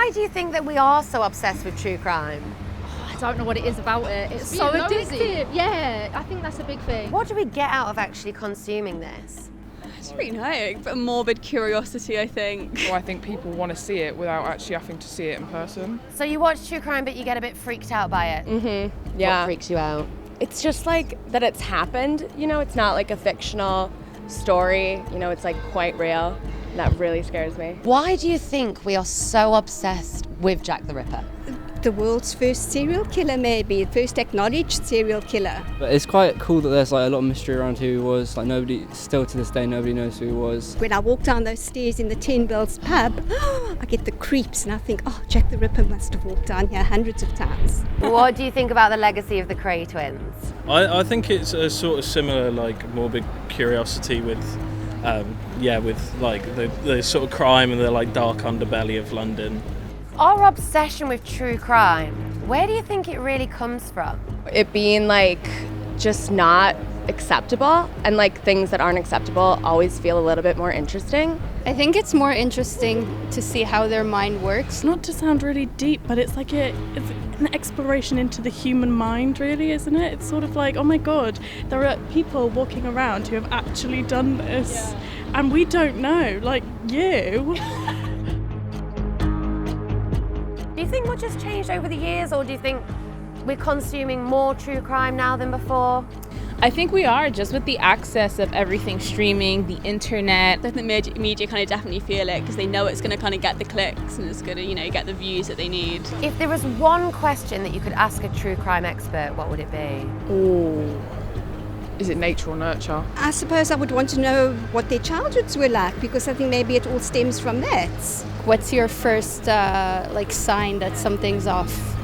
Why do you think that we are so obsessed with true crime? I don't know what it is about it. It's so addictive. Yeah, I think that's a big thing. What do we get out of actually consuming this? It's really nice, but a morbid curiosity, I think. Well, I think people want to see it without actually having to see it in person. So you watch true crime, but you get a bit freaked out by it? Mm-hmm, yeah. What freaks you out? It's just like that it's happened, you know, it's not like a fictional story, you know, it's like quite real. That really scares me. Why do you think we are so obsessed with Jack the Ripper? The world's first serial killer, maybe, first acknowledged serial killer. But it's quite cool that there's like a lot of mystery around who he was. Like nobody, still to this day, nobody knows who he was. When I walk down those stairs in the Ten Bells pub, I get the creeps and I think, oh, Jack the Ripper must have walked down here hundreds of times. What do you think about the legacy of the Cray twins? I think it's a sort of similar, like, morbid curiosity with, with like the sort of crime and the like dark underbelly of London. Our obsession with true crime, where do you think it really comes from? It being like just not acceptable, and like things that aren't acceptable always feel a little bit more interesting. I think it's more interesting to see how their mind works. Not to sound really deep, but it's like it's an exploration into the human mind, really, isn't it? It's sort of like, oh my God, there are people walking around who have actually done this, and we don't know, like you. Do you think much has changed over the years, or do you think we're consuming more true crime now than before? I think we are, just with the access of everything streaming, the internet. I think the media kind of definitely feel it because they know it's going to kind of get the clicks and it's going to, you know, get the views that they need. If there was one question that you could ask a true crime expert, what would it be? Oh, is it nature or nurture? I suppose I would want to know what their childhoods were like, because I think maybe it all stems from that. What's your first sign that something's off?